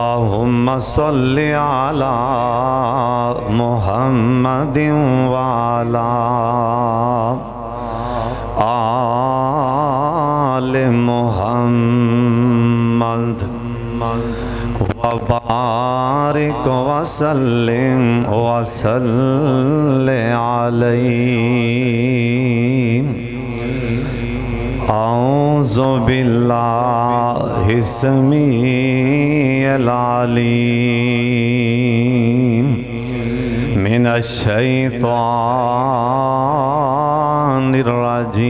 اللهم صل على محمد وعلى آل محمد وبارك وسلم عليه. أعوذ بالله السميع العليم من الشيطان الرجيم.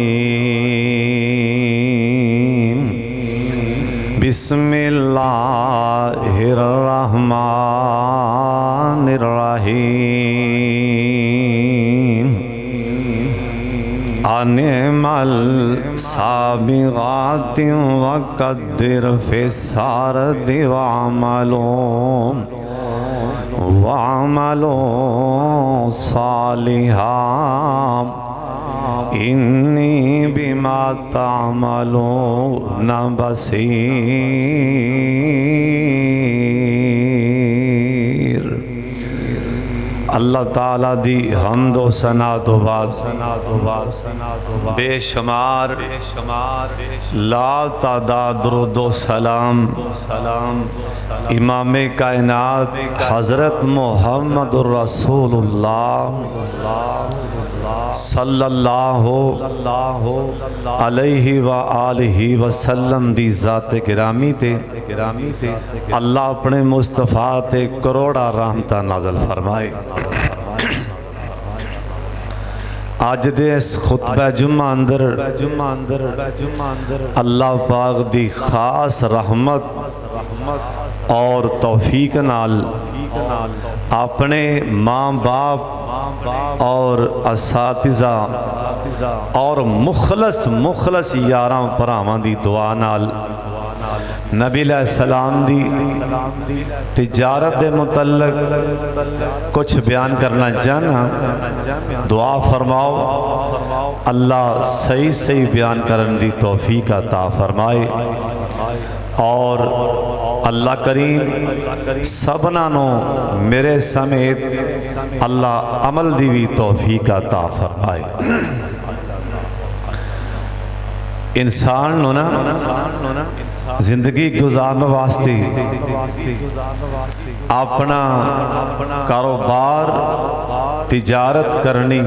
بسم الله الرحمن الرحيم. أنعمل سابغات وقدر في السرد وعملوا صالحا إني بما تعملون بصير. اللہ تعالیٰ دی حمد و ثنا تو بعد بے شمار لا تعداد درود و سلام امام کائنات حضرت محمد الرسول اللہ صلی اللہ علیہ وآلہ وسلم دی ذات گرامی تے اللہ اپنے مصطفیٰ تے کروڑا رحمتہ نازل فرمائے. آج دے اس خطبہ جمعہ اندر اللہ پاک دی خاص رحمت اور توفیق نال اپنے ماں باپ اور اساتذہ اور مخلص یاراں پراواں دی دعا نال نبی علیہ السلام دی تجارت دے متعلق کچھ بیان کرنا چاہنا. دعا فرماؤ اللہ صحیح بیان کرن دی توفیق عطا فرمائے اور اللہ کریم سبنا نو میرے سمیت اللہ عمل دی بھی توفیق عطا فرمائے. انسان نو نا زندگی گزارنے واسطے اپنا کاروبار تجارت کرنی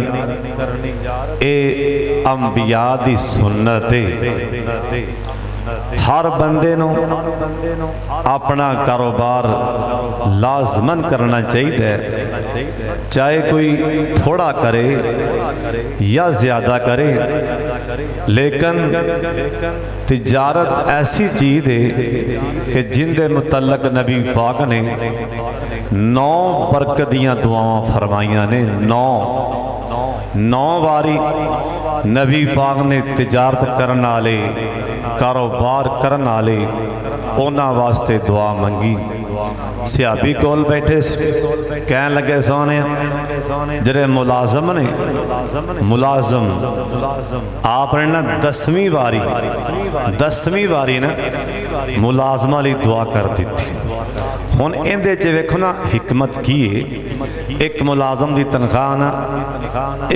اے انبیاء دی سنت ہے. ہر بندے نو اپنا کاروبار لازمن کرنا چاہیے، چاہے کوئی تھوڑا کرے یا زیادہ کرے، لیکن تجارت ایسی چیز ہے کہ جن دے متعلق نبی پاک نے 9 برکتیاں دعاواں فرمائیاں نے. 9 باری نبی پاک نے تجارت کرنا والے کاروبار کرنا والے اونا واسطے دعا منگی. صحابی کول بیٹھے کہن لگے سونے جڑے ملازم نے آپ نے نا 10ویں باری نا ملازمہ لی دعا کر دیتی. ہون اندے چے ویکھو نا حکمت کیے. ایک ملازم دی تنخواہ نا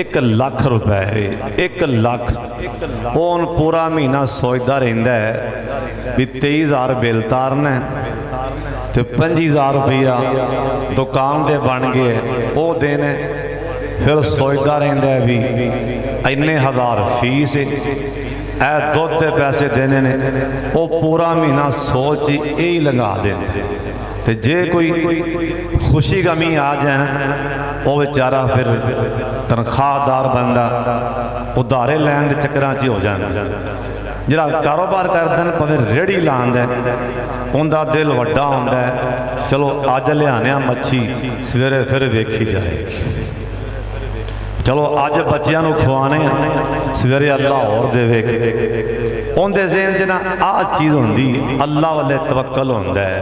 1 لاکھ روپے 1 لاکھ اون پورا مہینہ سوچدا رہندا ہے بھی 23,000 بل تارنا ہے تے 5,000 روپیہ دکان دے بن گئے او دینے، پھر سوچدا رہندا ہے بھی اینے ہزار فیس اے دودھ دے پیسے دینے نے او پورا مہینہ سوچ ہی لگا دیندے. تے جے کوئی خوشی غمی آ جائے نا وہ بیچارہ پھر تنخواہ دار بندہ ادارے لین دے چکراں چ ہو جانا. جڑا کاروبار کردا ہے پویں ریڑھی لاندا ہے اوندا دل وڈا ہوندا ہے، چلو اج لیانے مچھی سویرے پھر ویکھی جائے گی، چلو اج بچیاں نو کھوانے سویرے اللہ اور دے گی. اون دے ذہن چ نا آ چیز ہوندی اللہ والے توکل ہوندا ہے.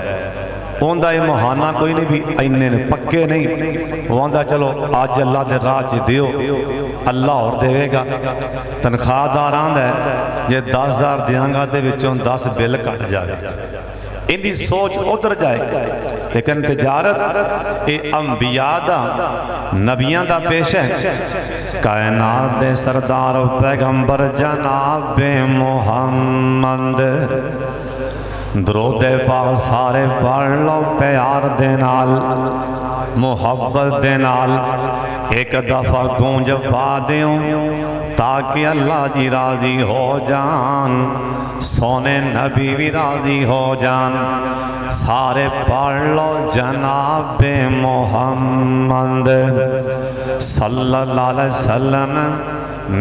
اوندا یہ مہانہ کوئی نہیں بھی اینے نے پکے نہیں. اوندا چلو آج اللہ دے راہ چ دیو اللہ اور دے گا. تنخواہ دار آندا ہے یہ 10,000 دیاں گا دے وچوں 10 بل کٹ جائے. ان دی سوچ ادھر جائے، لیکن تجارت اے انبیاء دا نبیاں دا پیش ہے۔ کائنات دے سردار و پیغمبر جناب محمد، درود پاک سارے پڑھ لو پیار دے نال، محبت دے نال، ایک دفعہ گونج پا دیوں تاکہ اللہ جی راضی ہو جان، سونے نبی بھی راضی ہو جان۔ سارے پڑھ لو جناب محمد صلی اللہ علیہ وسلم،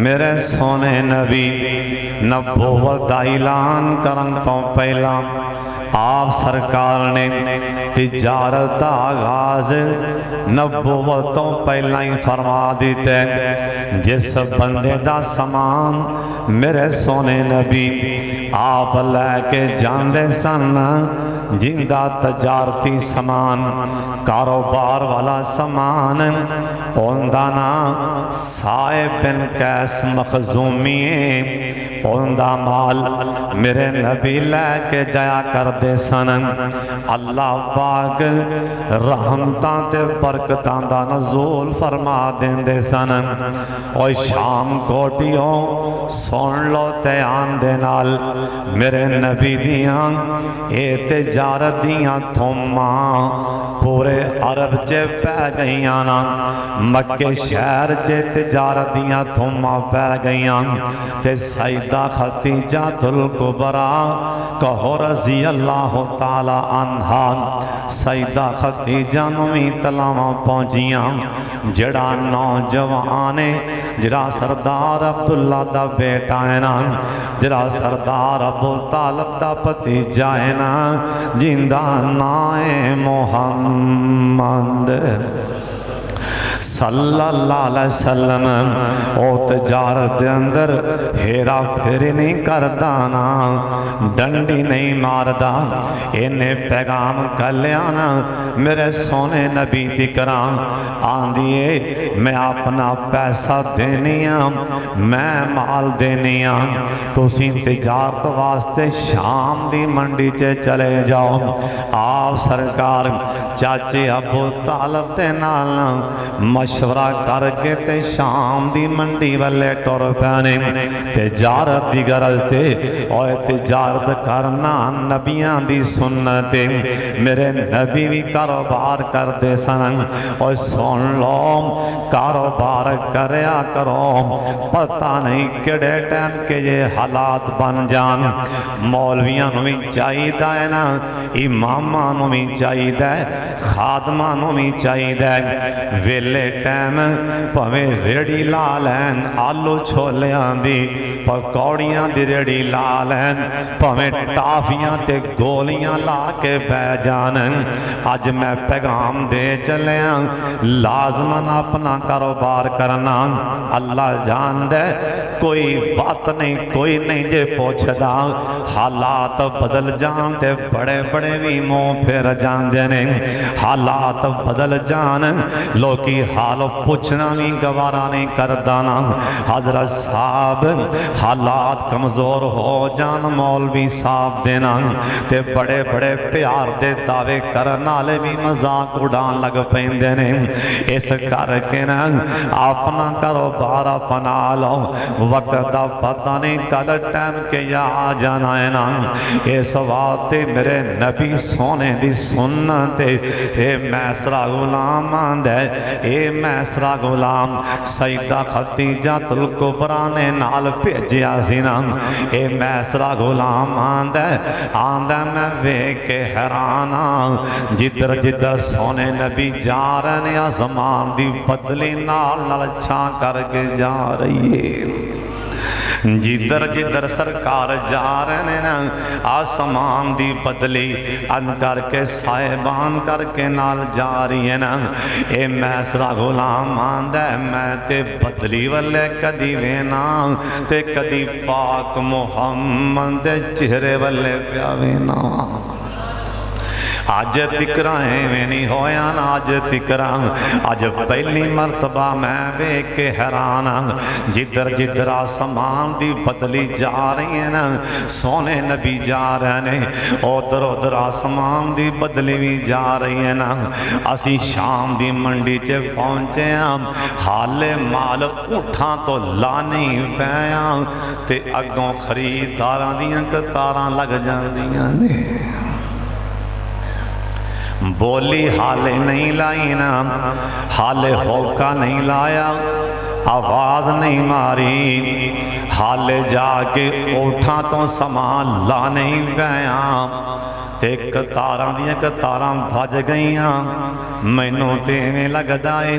میرے سونے نبی نبوت دا اعلان کرن تو پہلا آپ سرکار نے تجارت دا آغاز نبوت تو پہلا ہی فرما دیتے، جس بندے دا سامان میرے سونے نبی آپ لے کے جاندے سن، جندہ تجارتی سامان، کاروبار والا سامان، اوندانا صائب بن قیس مخزومی اوندہ مال میرے نبی لے کے جایا کر دے سن۔ اللہ پاک رحمتاں تے برکتاں دا نزول فرما دین دے سن۔ اوہ شام کوٹیوں سن لو تیان دے نال، میرے نبی دیاں اے تجارت دیاں تھوماں پورے عرب چے پہ گئیاں نا، مکہ شہر چے تجارت دیاں تھوماں پہ گئیاں، تے سیدہ خدیجہ الکبریٰ کہو رضی اللہ تعالی عنہا، سیدہ خدیجہ نوی تلاواں پہنچیاں، جڑا نوجوانے جڑا سردار عبداللہ دا بیٹا ہے نا، جڑا سردار ابو طالب دا پتیجا ہے نا، جندہ نائے محمد صلی اللہ علیہ وسلم، او تجارت دے اندر ہیرا پھیری نہیں کردانا، ڈنڈی نہیں ماردہ، انہیں پیغام کلیانا میرے سونے نبی دکران آندھئے میں اپنا پیسہ دینیاں، میں مال دینیاں، تو سین تجارت واسطے شام دی منڈی چے چلے جاؤ۔ آپ سرکار چاچے ابو طالب دے نالنا مشورہ کر کے تے شام دی منڈی والے ٹور پیانے، تجارت دی غرض تے اور تجارت کرنا نبیاں دی سنت، میرے نبی بھی کاروبار کر دے سن۔ اور سن لو کاروبار کریا کرو، پتہ نہیں کڑے ٹائم کے یہ حالات بن جان، مولویاں نو بھی چاہیدہ ہے نا، اماماں نو بھی چاہیدہ ہے، خادماں نو بھی چاہیدہ ہے، ویلے ٹائم پہمیں ریڑی لالین آلو چھولیاں دی پکوڑیاں دی ریڑی لالین، پہمیں ٹافیاں تے گولیاں لا کے بے جانن۔ آج میں پیغام دے چلیاں لازماً اپنا کاروبار کرنا، اللہ جان دے کوئی بات نہیں، کوئی نہیں جے پوچھدا، حالات بدل جان تے بڑے بڑے بھی منہ پھر جان دینے، حالات بدل جان لوکی حالو پوچھنا بھی گوارا نہیں کردانا۔ حضرت صاحب حالات کمزور ہو جان مولوی صاحب دینا، تے بڑے بڑے پیار دے دعوے کرنالے بھی مذاق اڑان لگ پہندے نے، اس کر کے نا اپنا کاروبار اپنا لو، وقت دا پتہ نہیں کل ٹائم کے یا جانا ہے نا، اس واسطے میرے نبی سونے دی سنت، اے میسرہ غلام آندے، اے میسرہ غلام سیدہ خدیجہ الکبریٰ نے نال بھیجیا سینا، اے میسرہ غلام آندے آندے میں ویکھ کے حیرانا، جدر جدر سونے نبی جا رہے ہیں آسمان دی بدلی نال چھا کر کے جا رہی ہے، جدر جدر سرکار جا رہے ہیں آسمان دی بدلی ان کر کے صاحبان کر کے نال جا رہی ہے نا، اے میسرہ غلام آندے میں تے بدلی والے کدی وینا تے کدی پاک محمد چہرے والے پیا وینا۔ اج تکرا ایویں نہیں ہویا نا اج تکرا اج پہلی مرتبہ میں ویکھ کے حیران جدھر جدھر آسمان دی بدلی جا رہی ہے نا سونے نبی جا رہے ہیں ادھر ادھر آسمان دی بدلی بھی جا رہی ہے نا اسی شام دی منڈی چ پہنچے ہیں حالے مال اٹھاں تو لانی پیاں تے اگوں خریداراں دیاں قطاراں لگ جاندیاں نے بولی حالے نہیں لائی نا حالے ہوکا نہیں لایا آواز نہیں ماری حالے جا کے اٹھاں تو سامان لا نہیں پیاں تے قطاراں دیاں قطاراں بھج گئیاں مینوں تے میں لگدا ہے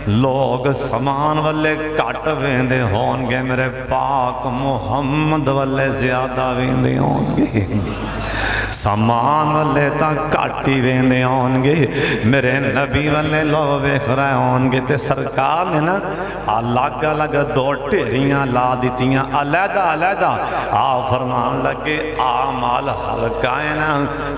لوگ سامان والے کٹ ویندے ہون گے میرے پاک محمد والے زیادہ ویندے ہون گے سامان والے تا کاٹی ویندے ہون گے میرے نبی والے لوگ ویکھ رہے ہون گے تے سرکار نے نا الگ الگ دو ٹیریاں لا دیتیاں علیحدہ علیحدہ آ فرمان لگے آ مال ہلکا ہے نا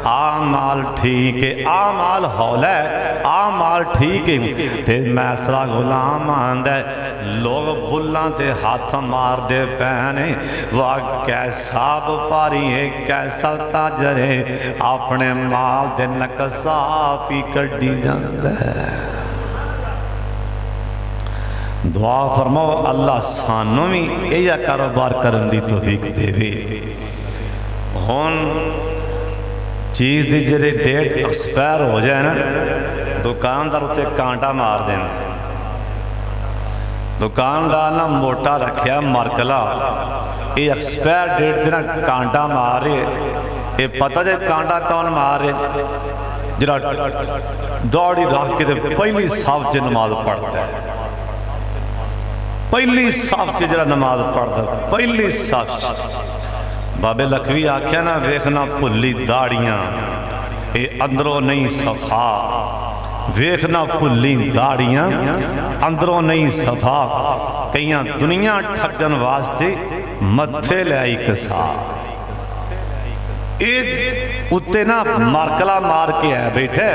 آ مال ٹھیک ہے آ مال ہولا ہے آ مال ٹھیک ہے تے میسرا غلام آندہ لوگ بلاں تے ہاتھ مار دے پہنے وہ کیسا بپاری ہے کیسا تاجر ہے اپنے مال دے نقصا پی کڈی جاندہ ہے دعا فرماؤ اللہ سانوں میں یہ کاروبار کرن دی توفیق دے وے ہون چیز دی جرے ڈیٹ ایکسپائر ہو جائے نا دکاندار اتے کانٹا مار دینا دکاندار نہ موٹا رکھیا مارکلا یہ ایکسپائر ڈیٹ دینا کانٹا مار رہے یہ پتہ جائے کانٹا کون مار رہے جرا دوڑی رکھ کے پہلی صاف چے نماز پڑھتا ہے پہلی صاف چے جرا نماز پڑھتا ہے پہلی صاف چے بابے لکھوی آکھیا نا ویکھنا پلی داڑیاں اے اندروں نہیں صفا ویکھنا پلی داڑیاں اندروں نہیں صفا کئیاں دنیا ٹھگن واسطے متھے لے آئی کسا اتے نا مارکلا مار کے ہے بیٹھے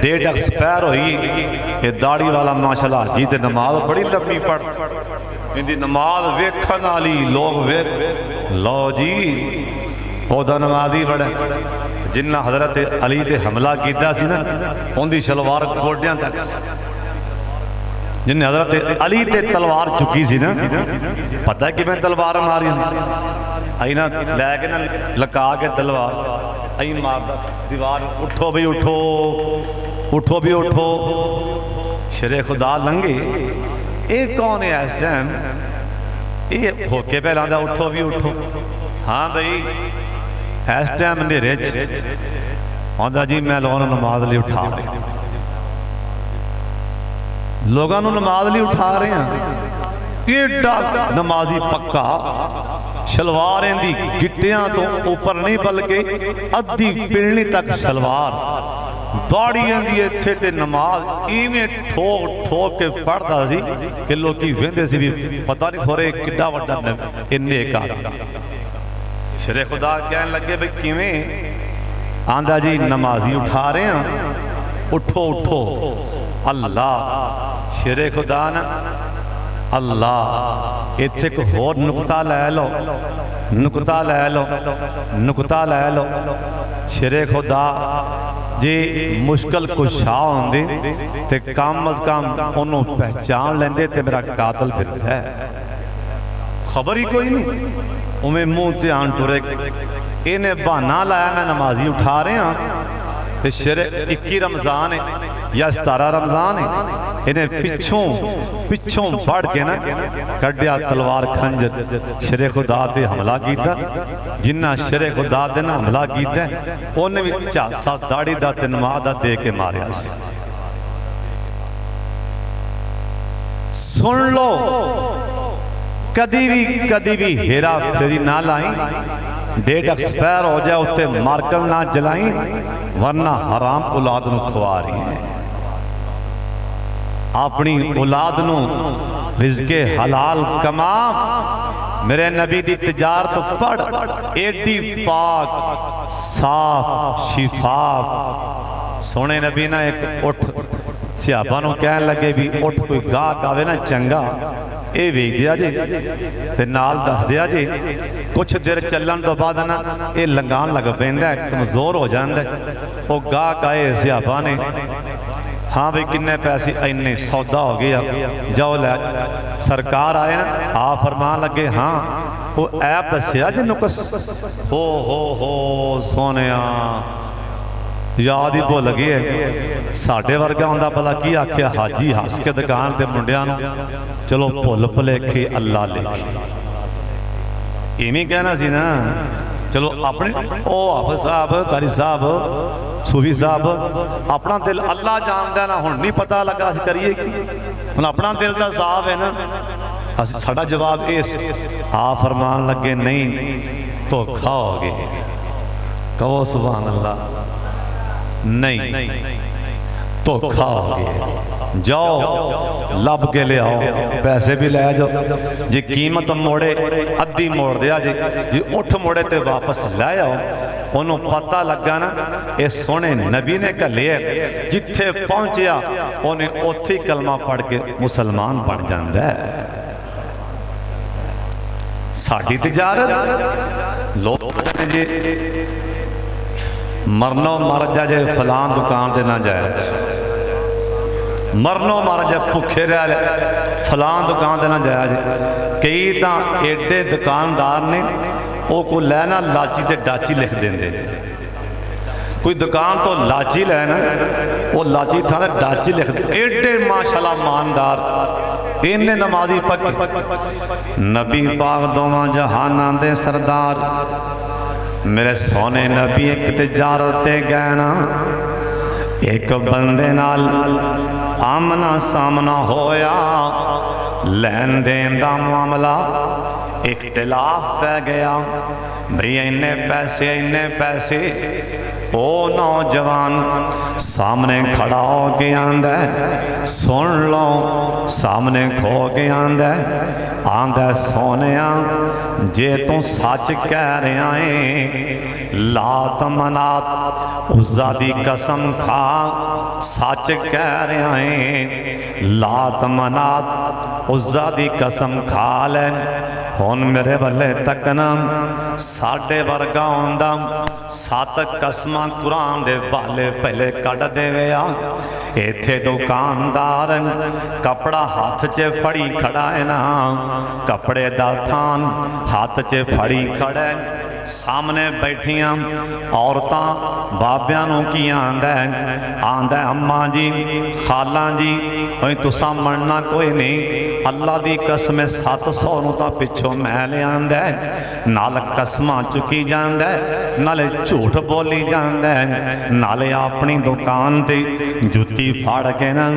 ڈیٹ ایکسپائر ہوئی یہ داڑی والا ماشاءاللہ جی تے نماز بڑی لمبی پڑھ اندی نماز ویکھن والی لوگ ویکھ لو جی پودا نمازی بڑے جنہ حضرت علی تے حملہ کیتا سی نا ان دی شلوار گوڈیاں تک جنہ حضرت علی تے تلوار چکی سی نا پتہ ہے کہ میں تلوار ماری آئی نا لے کے نا لکا کے تلوار آئی مار دیوار اٹھو بھی اٹھو اٹھو بھی اٹھو شر خدا لنگے ایک کون ہے اس ٹائم یہ ہو کے پہلا دا اٹھو بھی اٹھو ہاں بھئی اس ٹائم نے رچ آدھا جی میں لوگوں نے نماز لی اٹھا رہے ہیں لوگوں نے نماز لی اٹھا رہے ہیں یہ ڈاک نمازی پکا شلوار دی گٹیاں تو اوپر نہیں بلکہ ادھی پلنی تک شلوار دوڑیاں دی اتھے تے نماز ایمیں ٹھوک کے پڑھتا سی کہ لوگ کی ویندے سی بھی پتہ نہیں تھوڑے کڈا وڈا انہیں کار شر خدا کہنے لگے بھئی کیویں آندھا جی نمازی اٹھا رہے ہیں اٹھو اٹھو اللہ شر خدا نا اللہ اتھے کو اور نکتہ لے لو نکتہ لے لو نکتہ لے لو شر خدا جی مشکل کو شاہ ہوندے تے کام از کام انہوں پہچان لیندے تے میرا قاتل پھر ہے خبر ہی کوئی نہیں انہیں منہ تے آن ٹورے انہیں بہانا لایا میں نمازی اٹھا رہے ہیں تے شر 21 رمضان ہے یا 17 رمضان ہے انہیں پچھوں بڑھ کے نا کڈیا تلوار کھنجر شر خدا تے حملہ کیتا جنہ شر خدا تے نا حملہ کیتا انہیں بھی چاسا داڑی دا تے نمازہ دے کے ماریا سی سن لو کدی بھی ہیرا پھری نہ لائیں ڈیٹ ایکسپائر ہو جائے اتے مارکل نہ جلائیں ورنہ حرام اولاد نو کھوا رہی ہیں اپنی اولاد نو رزق حلال کما میرے نبی دی تجارت پڑھ ایڈی پاک صاف شفاف سونے نبی نا ایک اٹھ صحابہ نو کہن لگے بھی اٹھ کوئی گاہک آوے نا چنگا اے ویکھ دیا جی تے نال دس دیا جی کچھ دیر چلن تو بعد نا اے لنگان لگ پیندا ہے کمزور ہو جاندا ہے او گاہک آئے صحابہ نے ہاں بھئی کنے پیسے اینے سودا ہو گیا جاؤ لے سرکار آئے نا آپ فرمان لگے ہاں وہ عیب دسیا جی نقص ہو سونیا یاد ہی بھول لگی ہے ساڈے ورگا ہوندا بھلا کی آکھیا حاجی ہس کے دکان تے منڈیاں نو چلو بھول بھلیکھے اللہ لکھے ایویں کہنا سی نا چلو اپنے او حافظ صاحب قاری صاحب صوفی صاحب اپنا دل اللہ جاندا ہے نا ہن نہیں پتہ لگا اسی کریے کی ہن اپنا دل دا صاف ہے نا ساڈا جواب اس آپ فرمان لگے نہیں دھوکھا ہو گئے کہو سبحان اللہ نہیں دھوکھا ہو گئے جاؤ لب کے لے آؤ پیسے بھی لے جاؤ جی قیمت موڑے ادھی موڑ دیا جی اٹھ موڑے تے واپس لے آؤ انہوں پتہ لگا نا اے سونے نبی نے کہا لے جتھے پہنچیا انہیں اوتھی کلمہ پڑھ کے مسلمان بن جاندہ ہے ساڑھی تجارت لوگ جی مرنو مر جائے فلان دکان دے نہ جائے مرنو مر جائے پکھے رہ لے فلان دکان دے نہ جائے کئی تاں ایڈے دکاندار نے او کو لینا لاچی تے ڈاچی لکھ دیں دے کوئی دکان تو لاچی لینا وہ لاچی تھا نا ڈاچی لکھ دیں ایڈے ماشاءاللہ ماندار انہیں نمازی پکی نبی پاک دوما جہانا دے سردار میرے سونے نبی ایک تجارتے گئنا ایک بندے نال آمنا سامنا ہویا لین دین دا معاملہ اختلاف پہ گیا بھئی انہیں پیسے او نوجوان سامنے کھڑا ہو کے آندہ سن لو سامنے کھو کے آندہ سونیا جے تو سچ کہہ رہے آئیں لات منات عزا دی قسم کھا سچ کہہ رہے آئیں لات منات عزا دی قسم کھا لیں ہون میرے بلے تکنا ساڑھے ورگا ہوندہ سات قسمہ قرآن دے بالے پہلے کڑ دے ویا ایتھے دکاندار کپڑا ہاتھ چے پھڑی کھڑا ہے نا کپڑے دا تھان ہاتھ چے پھڑی کھڑے سامنے بیٹھیاں عورتاں بابیانوں کی آندہ اماں جی خالاں جی کوئی تسا مرنا کوئی نہیں اللہ دی قسم 700 نوتا پچھو محلے آندہ نال قسمہ چکی جاندہ نالے جھوٹ بولی جاندہ نالے اپنی دکان تے جتی پھاڑ کے نا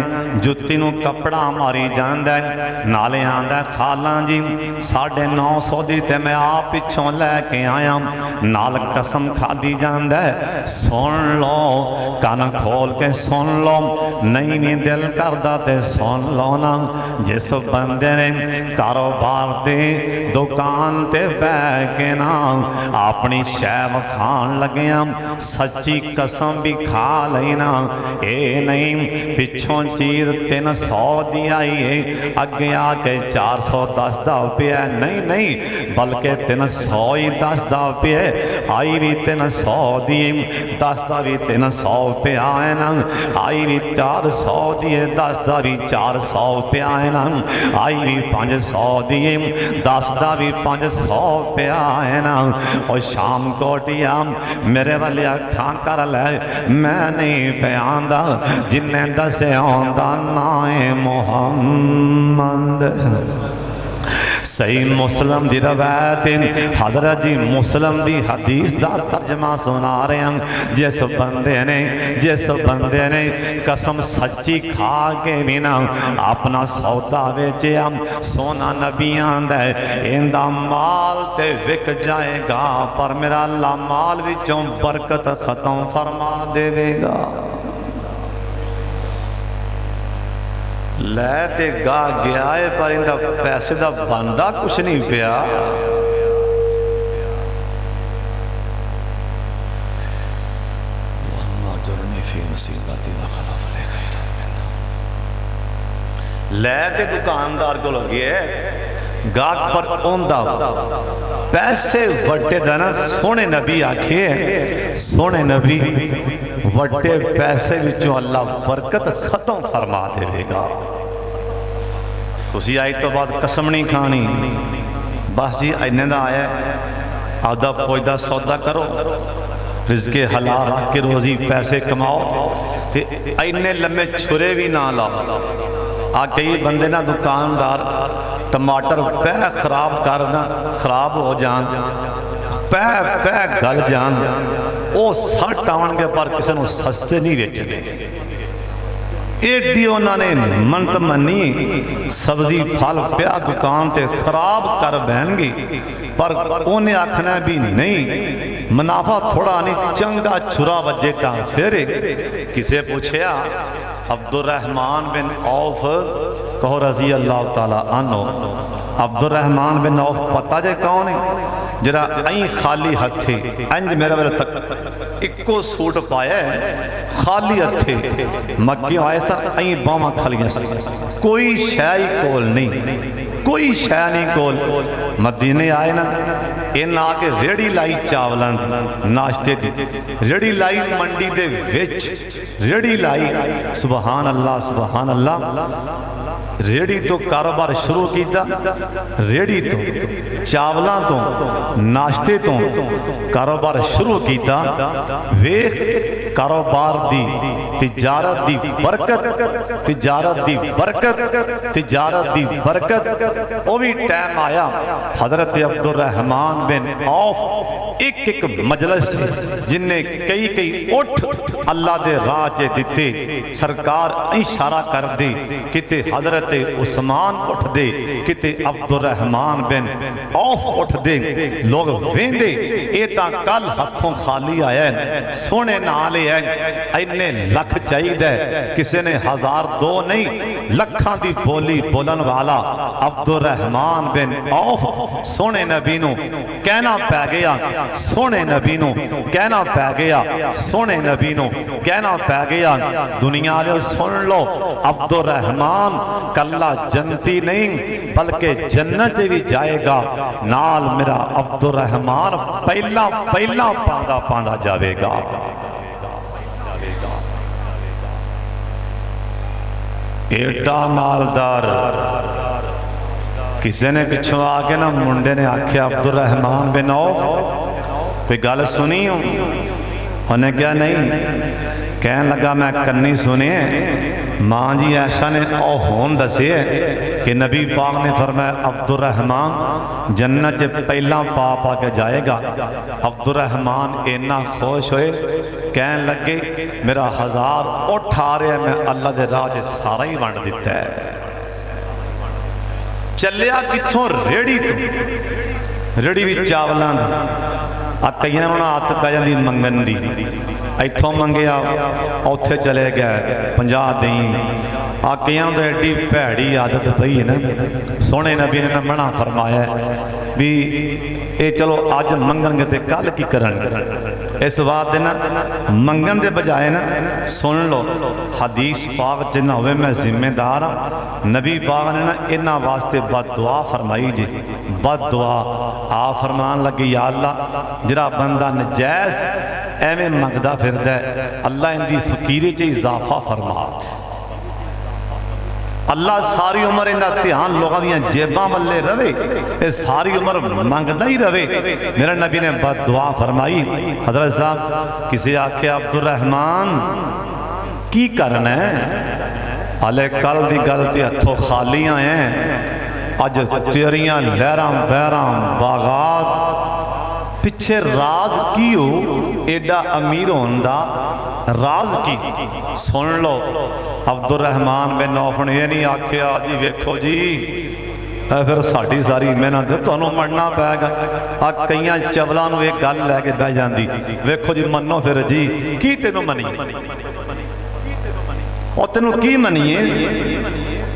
جتی نو کپڑا ماری جاندہ نالے آندہ خالاں جی 950 دی تے میں آپ پچھوں لے کے آیا نال قسم کھا دی جاندہ سن لو کان کھول کے سن لو نہیں میں دل کردہ تے سن لو نا جس بندے نے کاروبار تے دکان تے بے کے نا اپنی شیب کھان لگیاں سچی قسم بھی کھا لینا اے نہیں پچھوں چیز 300 دی آئی ہے اگے آکے 410 دا پیا نہیں بلکہ 300 ہی 10 دا پیا آئی بھی 300 دی 10 دا بھی 300 پیا ہے نا آئی بھی 400 دی 10 دا بھی 400 پیا ہے نا آئی بھی 500 دی 10 دا بھی 500 پیا ہے نا اور شام کوٹیا میرے والے کھان کر لے میں نہیں پیاندہ جنہیں دسے ہوندہ نائے محمد صحیح مسلم دی روایت حضرت جی مسلم دی حدیث دا ترجمہ سنا رہے ہیں جس بندے نے قسم سچی کھا کے بنا اپنا سودا ویچیا سونا نبی آندہ اندہ مال تے وک جائے گا پر میرا اللہ مال وچوں برکت ختم فرما دے گا لے تے گاہ گیا ہے پر اندہ پیسے دا بندہ کچھ نہیں پیا. لے تے دکاندار کو لگے گاہک پر اوندہ پیسے وٹے دانا. سونے نبی آکھے سونے نبی وٹے پیسے وچوں اللہ برکت ختم فرما دے گا. تسی آئی تو بعد قسم نہیں کھانی بس جی اینے دا آیا آدھا پوجدہ سودا کرو رزق حلال رکھ کے روزی پیسے کماؤ تے اینے لمحے چھرے بھی نہ لاؤ. کئی بندے نا دکاندار ٹماٹر پہ خراب کرنا خراب ہو جان پہ گل جان او سٹ آن گے پر کسی نے سستے نہیں بیچ دے. ایڈی انہوں نے منت منی سبزی پھل پیا دکان تے خراب کر بہن گی پر انہیں آکھنا بھی نہیں منافع تھوڑا نہیں چنگا چھرا وجے کا پھرے. کسے پوچھیا عبد الرحمن بن عوف کہو رضی اللہ تعالیٰ عنہ. عبد الرحمن بن عوف پتہ جے کون ہے جرا این خالی ہتھ تھے انج میرا تک ایکو سوٹ پایا ہے خالی ہتھ تھے مکیوں آئے سر این باما کھلیاں سے کوئی شے کول نہیں کوئی شے نہیں کول. مدینے آئے نا ان آکے ریڑی لائی چاولان ناشتے دی ریڑی لائی منڈی دے وچ ریڑی لائی. سبحان اللہ سبحان اللہ. ریڑی تو کاروبار شروع کیتا ریڑی تو چاولاں تو ناشتے تو کاروبار شروع کیتا. ویخ کاروبار دی تجارت دی برکت تجارت دی برکت تجارت دی برکت. وہ بھی ٹائم آیا حضرت عبد الرحمن بن عوف ایک مجلس جن نے کئی اٹھ اللہ دے راہ چے دیتے سرکار اشارہ کر دے کتے حضرت عثمان اٹھ دے کتے عبد الرحمن بن عوف اٹھ دے. لوگ ویندے ایتا کل ہتھوں خالی آیا ہے سونے نالے ہیں اینے لکھ چاہی دے کسے نے 1002 نہیں لکھاں دی بولی بولن والا عبد الرحمن بن عوف سونے نبی نو کہنا پہ گیا سونے نبی نو کہنا پہ گیا سونے نبی نو کہنا پہ گیا. دنیا لے سن لو عبد الرحمن کلہ جنتی نہیں بلکہ جنت بھی جائے گا نال میرا عبد الرحمن پہلا پاندہ جاوے گا. ایڈا مالدار کسی نے پچھوں آگے نا منڈے نے آکھیا عبد الرحمن بن عوف کوئی گل سنی ہوں انہیں کیا نہیں کہنے لگا میں کنی سنے ماں جی ایشا نے اوہون دسے کہ نبی پاک نے فرمایا عبد الرحمن جنت جب پہلا پا کے جائے گا. عبد الرحمن اینا خوش ہوئے کہنے لگے میرا 1000 اٹھا رہے ہیں میں اللہ دے راہ جے سارا ہی وانڈ دیتا ہے. چلیا کتھوں ریڑی تو ریڑی بھی چاولان کئیاں نے آت پہ جاندی منگن دی ایتھوں منگیا اوتھے چلے گئے 50 دیں کئیاں تو ایڈی پیڑی عادت پئی ہے نا. سونے نبی نے منع فرمایا ہے بھی اے چلو آج منگن گے تے کل کی کرن اس بات دینا منگن دے بجائے نا سن لو حدیث پاک جنہ ہوئے میں ذمہ دار ہوں نبی پاک نے نا انہا واسطے بد دعا فرمائی جی بد دعا فرمان لگی یا اللہ جرا بندہ نجیس ایویں منگدہ پھردہ ہے اللہ اندی فقیری چے اضافہ فرمات. اللہ ساری عمر اندہ تیان لوگاں دیاں جیباں ملے روے اے ساری عمر مانگدہ ہی روے. میرا نبی نے بد دعا فرمائی. حضرت صاحب کسی آکھے عبد الرحمن کی کرنا ہے آلے کل دی گلتی ہتھوں خالیاں ہیں آج تیریاں لہراں بیراں باغات پچھے راز کیو ایڈا امیر ہوندہ راز کی سن لو. عبد الرحمن بن عوف نے یہ نہیں آکھیا جی ویکھو جی پھر ساڑھی ساری محنت تو انہوں مرنا پائے گا کئیاں چولانوں ایک گل لے کے بہ جاندی ویکھو جی منو پھر جی کی تینوں منی اور تینوں کی منی ہے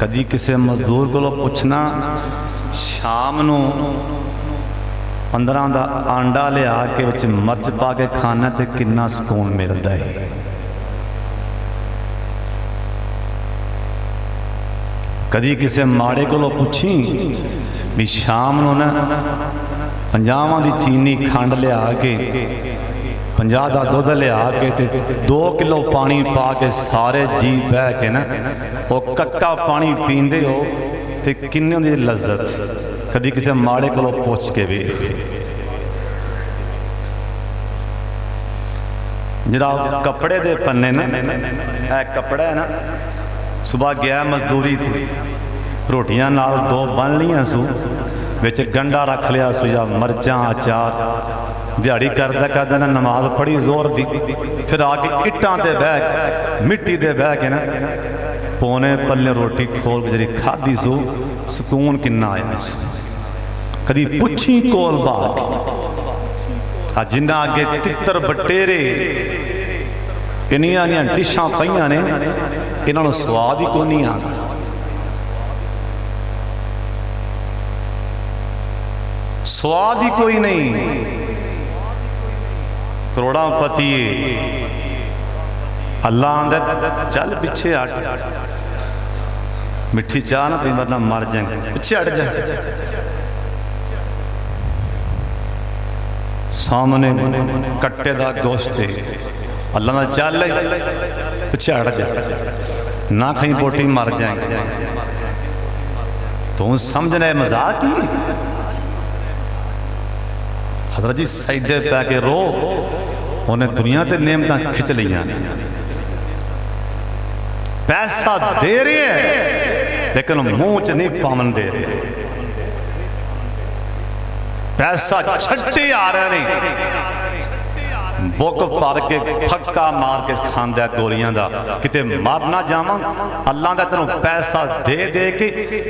کدی کسی مزدور کو پوچھنا شام نو 15 دا آنڈا لیا کے وچ مرچ پا کے کھانا تے کنا سکون ملتا ہے. کدی کسی ماڑے کو پوچھی بھی شام نو نا 50 دی چینی کھنڈ لیا کے 50 دا دودھ لیا کے تے 2 کلو پانی پا کے سارے جی بہ کے نا وہ ککا پانی پیندے ہو تے کنے دی لذت. کدی کسی ماڑے کو پوچھ کے بھی جناب کپڑے دے پنے نا اے کپڑا ہے نا صبح گیا مزدوری تھی روٹیاں نال 2 بن لیاں سو وچ گنڈا رکھ لیا سو یا مرچاں اچار دیہڑی کردہ نا نماز پڑھی زور دی پھر آگے اٹھاں دے بیگ مٹی دے بیگ ہے نا پونے پلے روٹی کھول کے جری کھادی سو سکون کنا آیا سو. کدی پوچھی کول باغ جنہ آگے تتر بٹیرے انہیاں ڈشاں پہیاں نے انہوں نے سواد ہی کو نہیں آنا. سواد ہی کوئی نہیں. کروڑاں پتی اللہ آندہ چل پچھے ہٹ مٹھی چاہ نہ پی مرنا مر جائیں پچھے ہٹ جائیں. سامنے کٹے دا گوشت اللہ نہ چل لے پچھے ہٹ جائیں نہ کہیں بوٹی مر جائیں. تو سمجھنا ہے مزاق ہی. حضرت جی سجدے پہ کے رو انہیں دنیا تے نعمتاں کھچ لیاں پیسہ دے رہے ہیں لیکن منہ چ نہیں پامن دے رہے. پیسہ چھٹے آ رہے نہیں بک پار کے پھکا مار کے کھاندہ گولیاں دا کتے مارنا جاواں اللہ دا تنوں پیسہ دے دے کے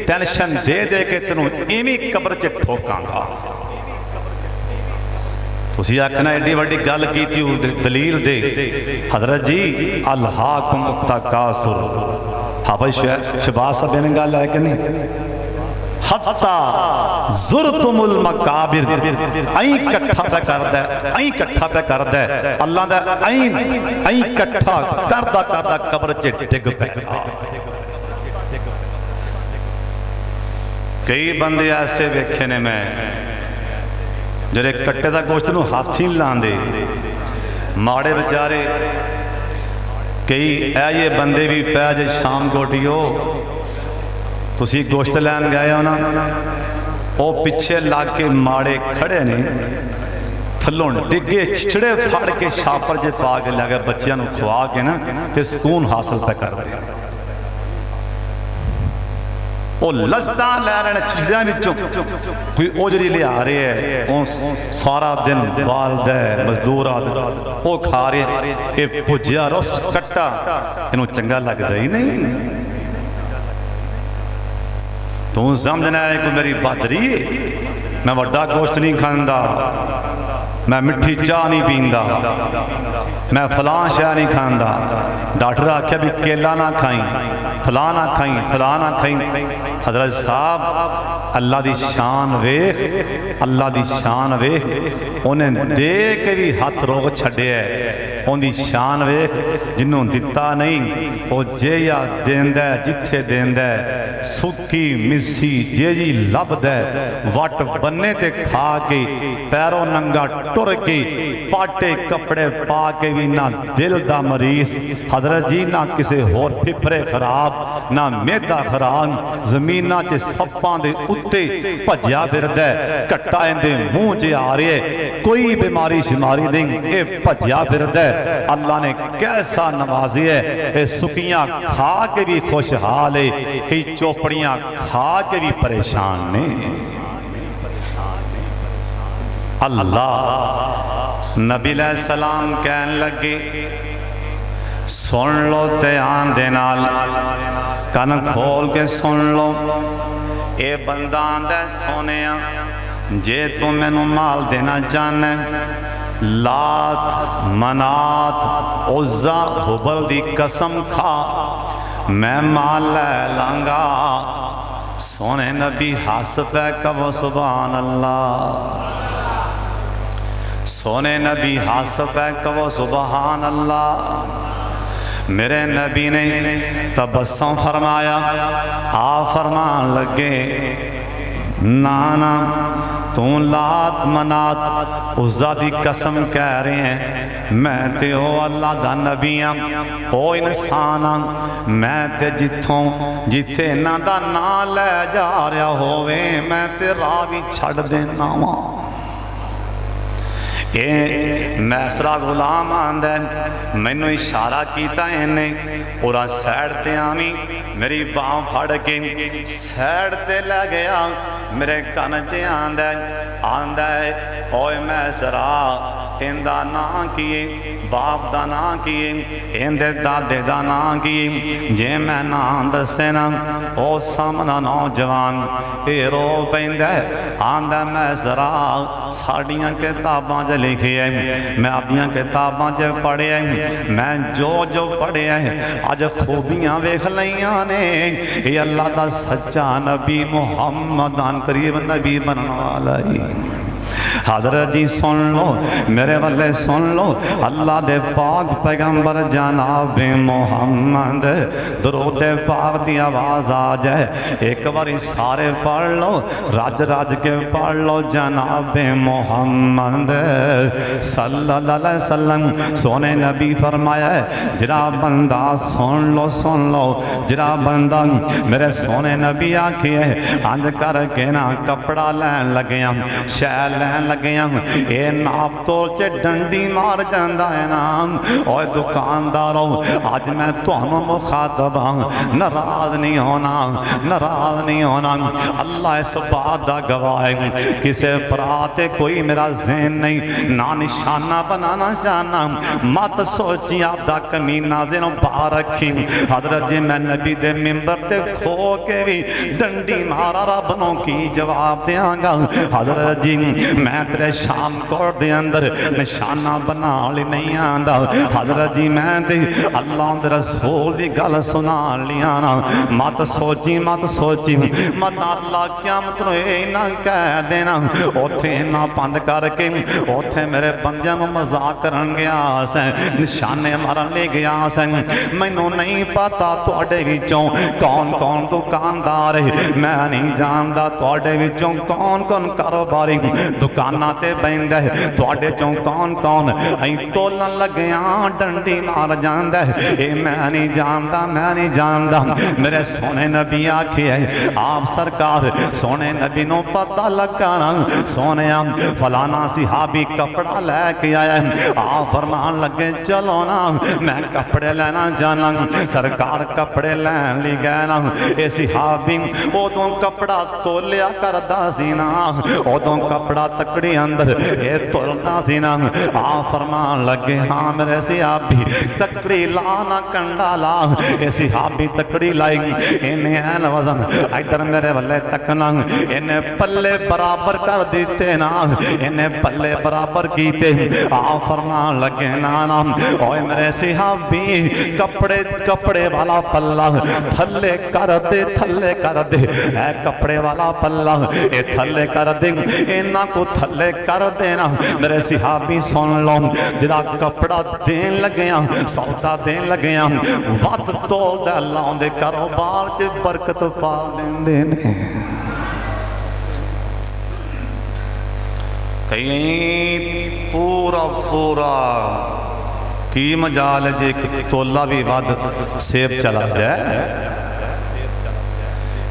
ٹینشن دے دے کے تنوں ایمی قبر چے ٹھوکاں گا. اسی آکھنا ایڈی وڈی گل کی تھی دلیل دے حضرت جی الہاکم التکاثر حافظ شہباز صاحب نے گل ہے کہ نہیں حتی زرتم المقابر این کٹھا پہ کردہ این کٹھا پہ کردہ اللہ دا این کٹھا کردہ قبر چے ڈگ پہ. کئی بندے ایسے دیکھنے میں جڑے کٹے دا گوشت نو ہاتھ ہی لاندے ماڑے بچارے کئی اے یہ بندے بھی پہ جے شام گوٹی ہو تسی گوشت لین گئے ہو نا او پچھے لاگ کے ماڑے کھڑے نہیں تھلوں ڈگے چھڑے پھاڑ کے شاپر جے پا کے لگے بچیاں نو کھوا کے نا کہ سکون حاصل پہ کر دے. او لذتاں لے رہے چھڑیاں بچوں کوئی اوجری لے آ رہے ہے سارا دن بال دے مزدور آدھے او کھا رہے ہیں اے پجیا رس کٹا انہوں چنگا لگ دے ہی نہیں. تو سمجھنا ہے کہ میری بہادری میں وڈا گوشت نہیں کھاندا میں مٹھی چاہ نہیں پیندا میں فلان شاہ نہیں کھاندا. ڈاکٹر آکھیا بھی کیلا نہ کھائیں فلان نہ کھائیں فلان نہ کھائیں. حضرت صاحب اللہ دی شان ویخ اللہ دی شان ویخ انہیں دے کے بھی ہاتھ روغ چھڑے ہے. ان دی شان ویخ جنہوں دیتا نہیں وہ جے یا دیندہ جتھے دیندہ سکی مسی جے جی لب دے وٹ بننے تے کھا کے پیروں ننگا ٹر کے پاٹے کپڑے پا کے بھی نہ دل دا مریض حضرت جی نہ کسے ہور پھپرے خراب نہ میدہ خراب زمینہ چے سپاں دے اتے پجیا پھردے کٹا اندے منہ چے آ رہے کوئی بیماری شماری نہیں اے پجیا پھردے. اللہ نے کیسا نوازی ہے اے سکیاں کھا کے بھی خوشحال ہے کئی چوپڑیاں کھا کے بھی پریشان نہیں. اللہ نبی علیہ السلام کہنے لگے سن لو تیان دینال کن کھول کے سن لو اے بندان دے سونیاں جے تو میں نو مال دینا چاہنے لات منات عزہ حبل دی قسم کھا میں مال لے لانگا سونے نبی ہس پہ کہو سبحان اللہ سونے نبی ہس پہ کہو سبحان اللہ میرے نبی نے تبسم فرمایا آپ فرمان لگے نانا تو لات منات عزا دی قسم کہہ رہے ہیں میں تے او اللہ دا نبی ہاں او انسان ہاں میں تے جتھوں جتھے نہ دا نا لے جا رہا ہوئے میں تے راہ بھی چھڑ دینا ہوں میسرا غلام آندہ میں نے اشارہ کیتا انہیں اور سیڑ تے آمی میری باؤں پھڑ کے سیڑ تے لے گیا میرے کانچے آندہ اوے میسرا اندہ نا کیے باپ دا نا کیے اندے دادے دا نا کیے جے میں نا دسینا او سامنا نوجوان اے رو پیندے آندہ میسرا ساڑیاں کتاباں جے لکھی ہے میں اپنیاں کتاباں جے پڑھے ہیں میں جو پڑھے ہیں آج خوبیاں ویکھ لیاں نے یہ اللہ دا سچا نبی محمدان قریب نبی بننے والا ہی حضرت جی سن لو میرے والے سن لو اللہ دے پاک پیغمبر جناب محمد درود پاک دی آواز آ جائے ایک باری سارے پڑھ لو راج راج کے پڑھ لو جناب محمد صلی اللہ علیہ وسلم سونے نبی فرمایا ہے جرا بندہ سن لو جرا بندہ میرے سونے نبی آکھے اند کر کے نا کپڑا لین لگیاں شہ لین لگیاں اے ناپ تول چے ڈنڈی مار جاندہ ہے نا اوہ دکانداروں آج میں تمہیں مخاطب ہوں ناراض نہیں ہونا اللہ اس بات دا گواہ ہے کسے پراتے کوئی میرا ذہن نہیں نا نشانہ بنانا چاہنا مت سوچی آپ دا کمینہ ذہنوں باہر رکھی حضرت جی میں نبی دے ممبر تے کھو کے بھی ڈنڈی مارا ربنوں کی جواب دیاں گا حضرت جی میں تیرے شام کوٹ دے اندر نشانہ بنا لی نہیں آندہ حضرت جی میں دے اللہ دے رسول دی گل سنا لیانا مت سوچی مت اللہ قیامت نو اے نہ کہہ دینا اوتھے نہ پند کر کے اوتھے میرے بندیاں نو مذاق کرن گیا سیں نشانے مارن لے گیا سیں میں نو نہیں پتا توڑے وچوں کون دکاندار ہے میں نہیں جاندہ توڑے وچوں کون کاروباری دکانہ تے بیندہ ہے توڑے چوں کون این تولن لگیاں ڈنڈی مار جاندہ ہے اے میں نہیں جاندہ میرے سونے نبی آکھے ہے آپ سرکار سونے نبی نو پتہ لگانا سونے فلانا صحابی کپڑا لے کے آیا ہے آپ فرمان لگے چلو نا میں کپڑے لینا جانا سرکار کپڑے لین لی گئے نا اے صحابی او تو کپڑا تولیا کردہ سینا او تو کپڑا تکڑی اندر اے تولنا سینا آپ فرمان لگے ہاں میرے صحابی تکڑی لانا کنڈا لا اے صحابی تکڑی لائی انہیں این وزن ادھر میرے والے تکنا انہیں پلے برابر کر دیتے نا انہیں پلے برابر کیتے آپ فرمان لگے نانا اوہ میرے صحابی کپڑے والا پلہ تھلے کر دے اے کپڑے والا پلہ اے تھلے کر دے اینا کو تھلے کر دینا میرے صحابی سن لو جدا کپڑا دین لگیاں سودا دین لگیاں وقت تو دے اللہ دے کاروبار چے برکت پا دینے کہیں پورا کی مجال ہے جے تولہ بھی وعد سیب چلا جائے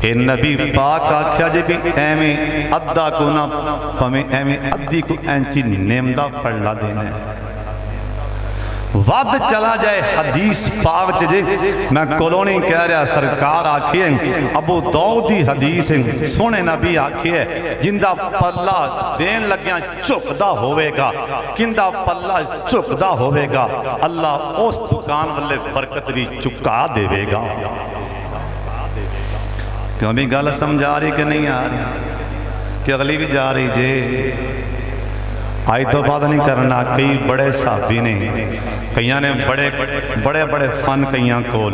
اے نبی پاک آکھیا جے بھی ایمیں ادھا کو نہ پمیں ایمیں ادھی کو اینچی نیمدہ پڑھلا دینے وعد چلا جائے حدیث پاک جے میں کولونی کہہ رہا سرکار آکھیے ابو داؤد دی حدیث سونے نبی آکھیے جندہ پلہ دین لگیاں چکدہ ہوئے گا کندہ پلہ چکدہ ہوئے گا اللہ اس دکان والے برکت بھی چکا دے گا کیوں بھی گل سمجھا رہی کہ نہیں آ رہی کہ اگلی بھی جا رہی جے آئی تو بات نہیں کرنا کئی بڑے صحابی نے کئیاں نے بڑے فن کئیاں کول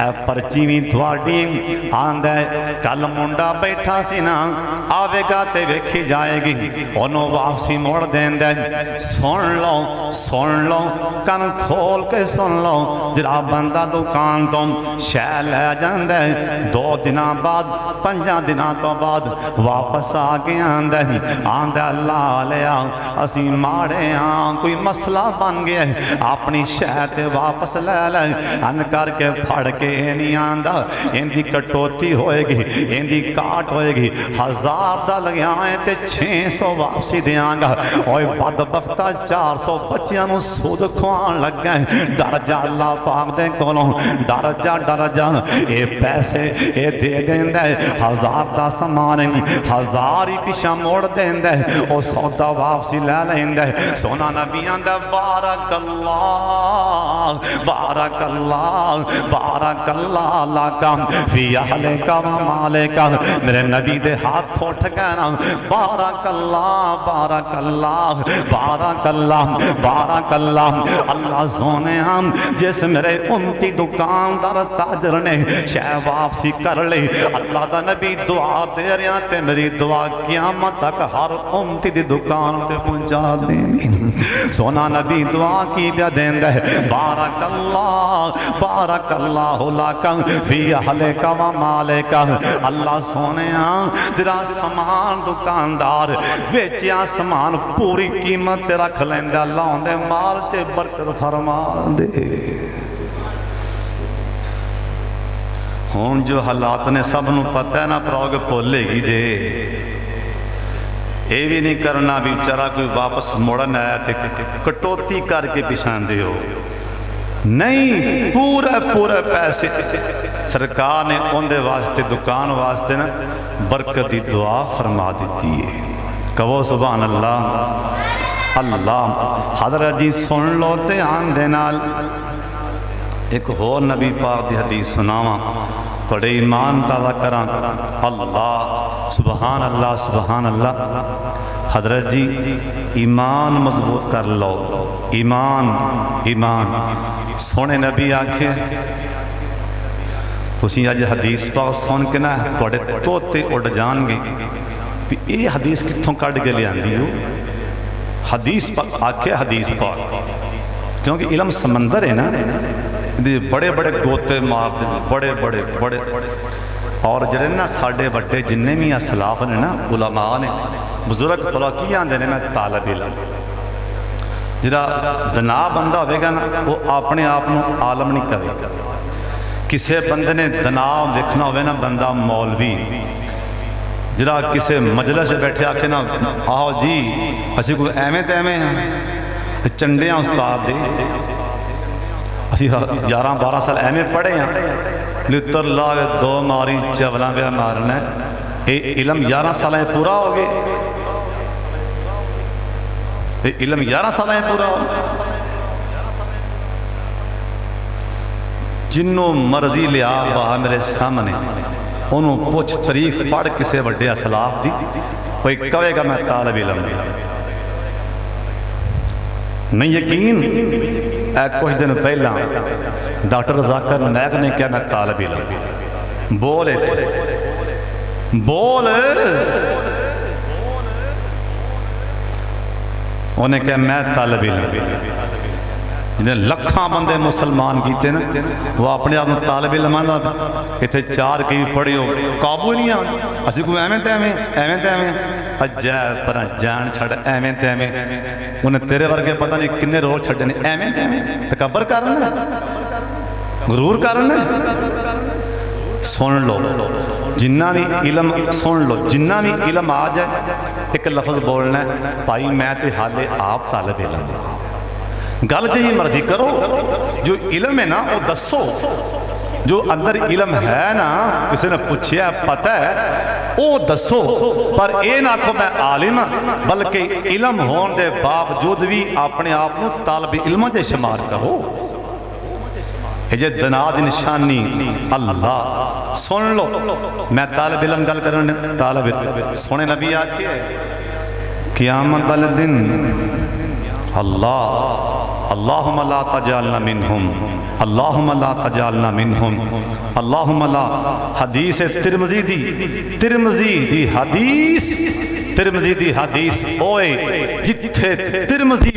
اے پرچی بھی تھوڑی آندا ہے کل منڈا بیٹھا سی نا آوے گا تے ویکھی جائے گی انہوں واپسی موڑ دیندا ہے سن لو کن کھول کے سن لو جڑا بندہ دکان تو شے لے جاندا ہے 2 دناں بعد 5 دناں تو بعد واپس آ کے آندا اللہ لیا اسی ماڑے ہاں کوئی مسئلہ بن گیا ہے اپنی شے تے واپس لے لے ان کر کے پھڑ کے نہیں آندا ان دی کٹوتی ہوئے گی ان دی کاٹ ہوئے گی 1000 دا لگیا ہے تے 600 واپسی دیاں گا اوئے بدبختہ 400 بچیاں نو سود کھوان لگ گئے ڈر جا اللہ پاک دے کولوں ڈر جا اے پیسے اے دے دیندا ہے 1000 دا سامان 1000 ہی پیچھے موڑ دیندا ہے او سودا واپسی لے لیندا ہے سونا نبی آندا بارک اللہ لکا فی اہلک و مالک میرے نبی دے ہاتھ اٹھ گئے نا بارک اللہ اللہ سونے ہم جس میرے امتی دکاندار تاجر نے شے واپسی کر لے اللہ دا نبی دعا دے رہا تے میری دعا قیامت تک ہر امتی دی دکان تے پہنچا دینی سونا نبی دعا کی پیا دیندا ہے بارک اللہ لکا فی اہلک و مالک اللہ سونے تیرا سامان دکاندار ویچیا سامان پوری قیمت تے رکھ لیندا اللہ دے مال تے برکت فرما دے ہون جو حالات نے سب نو پتہ ہے نا پراؤ بھولے گی جے اے بھی نہیں کرنا بھی چرا کوئی واپس موڑن آیا تے کٹوتی کر کے پچھان دے ہو نہیں پورے پیسے سرکار نے ان دے واسطے دکان واسطے نا برکت دی دعا فرما دیتی ہے کہو سبحان اللہ حضرت جی سن لو تے آن دے نال ایک اور نبی پاک دی حدیث سناواں توڑے ایمان تازہ کراں اللہ سبحان اللہ حضرت جی ایمان مضبوط کر لو ایمان سونے نبی آکھے تسی آج حدیث پاک سن کے نا توڑے توتے اڑ جان گے بھی اے حدیث کتھوں کٹ کے لے آندی ہو حدیث پاک آکھے حدیث پاک کیونکہ علم سمندر ہے نا بڑے گوتے مار دیں بڑے اور جڑے نا ساڑھے بڑے جننے بھی اسلاف نے نا علماء نے بزرگ بلا کی آندے نے میں طالب علم جڑا دنا بندہ ہوئے گا نا وہ اپنے آپ نو عالم نہیں کرے گا کسے بندے نے دنا دیکھنا ہوئے نا بندہ مولوی جڑا کسے مجلس سے بیٹھے آکے نا آؤ جی اسی کوئی ایمیں تیمیں ہیں چنڈیاں استاد دے اسی 11-12 سال ایمیں پڑھے ہیں لتر لاغ 2 ماری چولاں پہ مارنا ہے اے علم 11 سالیں پورا ہو گئے اے علم 11 سالیں پورا ہو گئے جنوں مرضی لیا باہا میرے سامنے انہوں پوچھ تاریخ پڑھ کسے وڈے اسلاف دی کوئی کہے گا میں طالب علم نہیں یقین اے کچھ دن پہلا ڈاکٹر ذاکر نائک نے کہا میں طالب علم بولے تھے انہیں کہا میں طالب علم جنہیں لکھاں بندے مسلمان کیتے نا وہ اپنے آپ طالب علم آندا اتھے 4 کی پڑھی ہو قابو نہیں آن اسی کو ایمیں تیمیں اجائب پر جان چھڑ ایمیں تیمیں انہیں تیرے ورگے پتہ نہیں کنے رول چھڑ جانے ایمیں تیمیں تکبر کرنا غرور کرنا سن لو جنہ بھی علم سن لو جنہ بھی علم آ جائے ایک لفظ بولنا ہے بھائی میں تے حالے آپ طالب علم گل جی مرضی کرو جو علم ہے نا وہ دسو جو اندر علم ہے نا کسی نے پوچھیا پتہ ہے وہ دسو پر اے نہ کہو میں عالم بلکہ علم ہون دے باوجود بھی اپنے آپ کو طالب علم دے شمار کرو یہ دنا دی نشانی اللہ سن لو میں طالب علم گل کرنے طالب علم سونے نبی آکھے قیامت والے دن اللہ اللہم لا تجعلنا منہم، اللہم لا تجعلنا منہم، اللہم لا۔ حدیث ترمذی دی حدیث اوئے جتھے ترمذی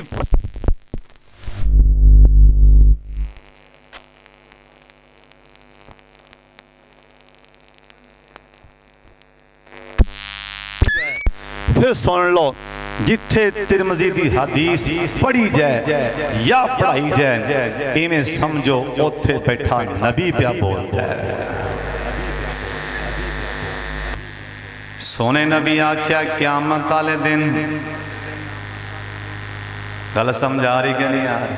پھر سن لو، جتھے ترمذی دی حدیث پڑھی جائے یا پڑھائی جائے ایمیں سمجھو اوتھے بیٹھا نبی پہ بول جائے۔ سونے نبی آکھیا قیامت والے دن، گل سمجھا رہی کہ نہیں آ رہی؟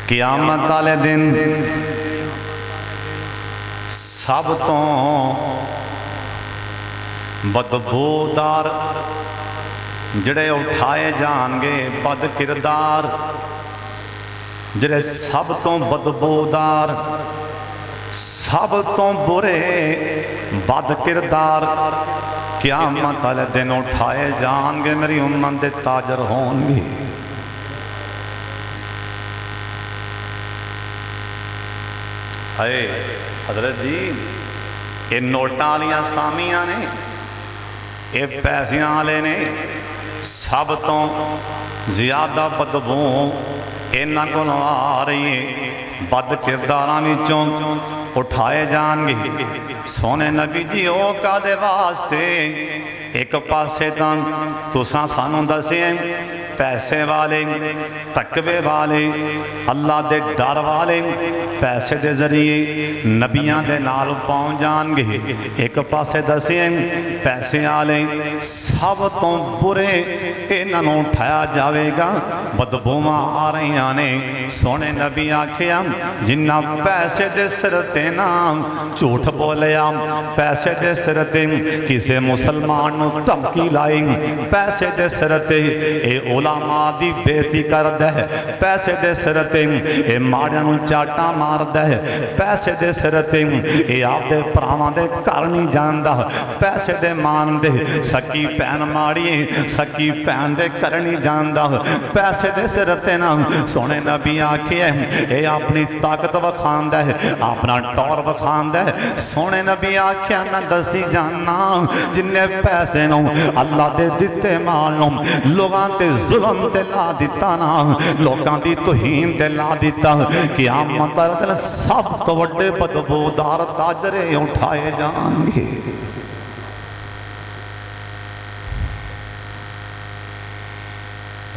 قیامت والے دن سب تو بدبودار جڑے اٹھائے جان گے، بد کردار جڑے سب تو بدبودار، سب تو برے بد کردار قیامت والے دن اٹھائے جان گے، میری امت دے تاجر ہون گے۔ حضرت جی یہ نوٹاں والیاں سامیاں نے، یہ پیسیاں والے نے، سب تو زیادہ بدبو انہاں کولوں آ رہی ہے، بد کرداراں وچوں اٹھائے جان گے۔ سونے نبی جی او کادے واسطے؟ ایک پاسے تاں تساں سانوں دسے پیسے والے، تقوی والے، اللہ دے ڈر والے پیسے دے ذریعے نبیاں دے نال پہنچ جان گے۔ ایک پاسے دسے پیسے والے سب تو برے انہاں نوں اٹھایا جاوے گا، بدبوواں آ رہیاں نے۔ سونے نبی آکھیا جنہ پیسے دے سر تے نا جھوٹ بولیا، پیسے دے سر تے کسے مسلمان نوں دھمکی لائی، پیسے دے سر تے اے علماء دی بےزتی کر دے، پیسے دے سر تے اے ماڑیاں نوں چاٹاں مار دے، پیسے دے سر تے اے آپ دے پراواں دے گھر نہیں جاندا، پیسے دے مان دے سکی بہن ماڑی سکی بہن دے گھر نہیں جاندا، پیسے دے سر تے نا سونے نبی آکھیا اے اپنی طاقت وکھاندا ہے، اپنا ٹور وکھاندا ہے۔ سونے نبی آکھیا میں دسی جاننا جننے پیسے نوں اللہ دے دتے مال نوں لوگاں تے ظلم تے لا دیتا نا، لوگاں دی توہین تے لا دیتا، قیامت والے دن سب تو وڈے بدبودار تاجرے اٹھائے جان گے۔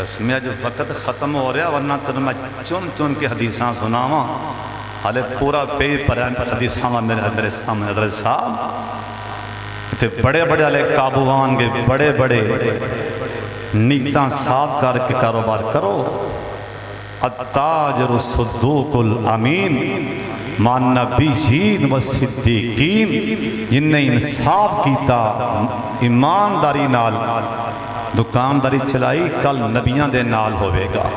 اس میں جو وقت ختم ہو رہا ورنہ تر میں چن کے حدیثاں سناواں، حالے پورا پیج پر حدیثاں میرے سامنے حضرت صاحب تے بڑے بڑے والے قابو آن گے، بڑے بڑے نیتاں صاف کر کے کاروبار کرو۔ التاجر الصدوق الامین مع النبیین والصدیقین، جن نے انصاف کیتا ایمانداری نال دکانداری چلائی کل نبیاں دے نال ہوئے گا۔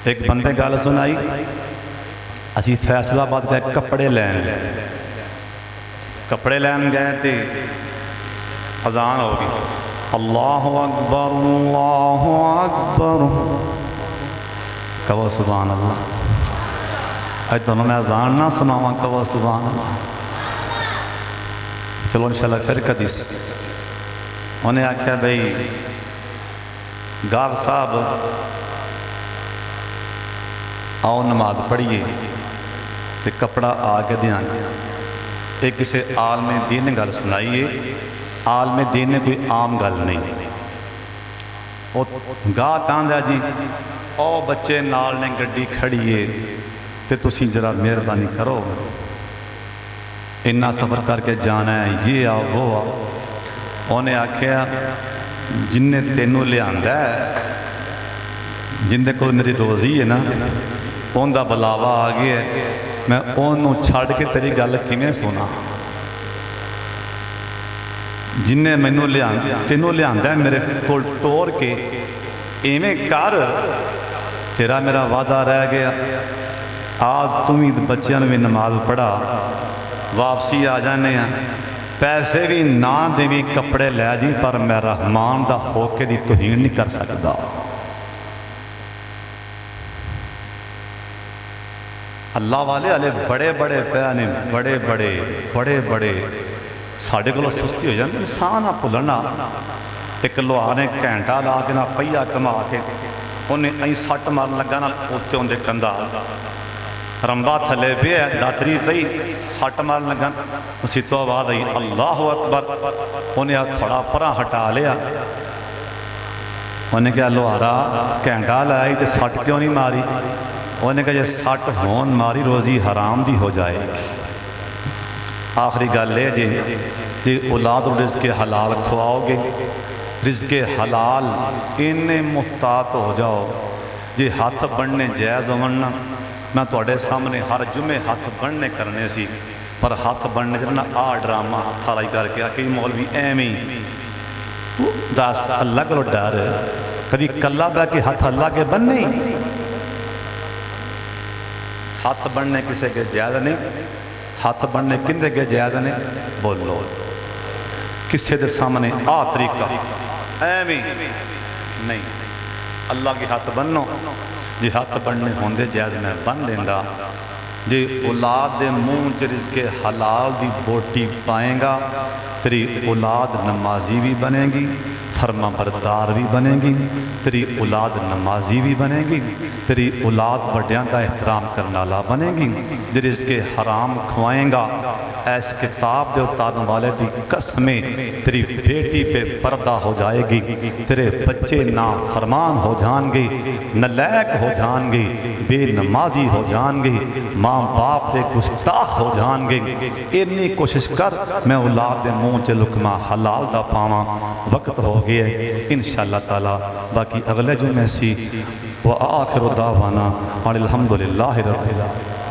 ایک بندے گل سنائی، اسی فیصل آباد گئے کپڑے لین گئے تے اذان ہوگی، اللہ اکبر اللہ اکبر، کہو سبحان اللہ۔ آج دونوں میں اذان نہ سناواں، کہو سبحان اللہ۔ چلو انشاءاللہ پھر قدیس انہیں آکھیا بھئی گاغ صاحب آؤ نماز پڑھیے تے کپڑا آگے دیان۔ ایک کسے عالم دین نے گل سنائیے، عالم دین نے کوئی عام گل نہیں، گاہ کہاں جی او بچے نال نے گڈی کھڑیے تے تسی جرا مہربانی کرو، انہا سفر کر کے جانا ہے، یہ آؤ وہ آؤ۔ انہیں آکھیا جن نے تینوں لے آندہ ہے، جن دے کو میری روزی ہے نا، ان دا بلاوا آگے ہے، میں انہوں چھاڑ کے تیری گل کیویں سنا؟ جن نے مینوں لے آندہ تینوں لے آندہ ہے میرے کو ٹور کے ایویں کر، تیرا میرا وعدہ رہ گیا، آج تم ہی بچیاں نے بھی نماز پڑھا، واپسی آ جانے ہیں، پیسے بھی نہ دیویں کپڑے لے جی پر میں رحمان دا ہو کے دی توہین نہیں کر سکتا۔ اللہ والے بڑے بڑے پیانے بڑے بڑے ساڑھے کو سستی ہو جاندے انسان آپ بھولنا۔ ایک لوہار نے گھنٹہ لا کے نہ پہیا کما کے انہیں این سٹ مارن لگا نہ پوتے ہوندے کندھا رمبا تھلے پہ داتری پئی سٹ مارن لگا اسی تو آواز آئی اللہ اکبر، انہیں تھوڑا پرا ہٹا لیا، انہیں کہا لوہارا گھنٹہ لائی تے سٹ کیوں نہیں ماری؟ انہوں نے کہا یہ سٹ ہون ماری روزی حرام دی ہو جائے گی۔ آخری گل ہے جی اولاد و رزق حلال کھواؤ گے، رزق حلال انہیں محتاط ہو جاؤ جی ہاتھ بڑھنے جائز ہونا۔ میں توڑے سامنے ہر جمعے ہاتھ بڑھنے کرنے سی پر ہاتھ بڑھنے جرنا ڈرامہ ہاتھ آلائی کر کے کہ مولوی ایمی داس اللہ کرو ڈر کدی کلا بہ کے ہاتھ اللہ کے بننے ہاتھ بڑھنے کسے کے جائز نہیں، ہاتھ بڑھنے کندے کے جائز نہیں، بولو کسے دے سامنے طریقہ ایمی نہیں، اللہ کی ہاتھ بننو جی ہاتھ بڑھنے ہوندے جائز میں بن دیندہ جی اولاد دے منہ رزق حلال دی بوٹی پائیں گا تیری اولاد نمازی بھی بنے گی، فرما بردار بھی بنے گی، تیری اولاد نمازی بھی بنے گی، تیری اولاد بڑیاں دا احترام کرنا والا بنے گی۔ جی رزق حرام کھوائیں گا ایس کتاب دے اتارن والے دی قسمیں تیری بیٹی پہ پردہ ہو جائے گی، تیرے بچے نا فرمان ہو جان گے، نلیک ہو جان گے، بے نمازی ہو جان گے، ماں باپ دے گستاخ ہو جان گے۔ اتنی کوشش کر میں اولاد دے منہ چ لقمہ حلال دا پاواں، وقت ہو گیا ہے انشاءاللہ تعالی باقی اگلے جمعے سی وآخر دعوانا الحمدللہ رب العالمین۔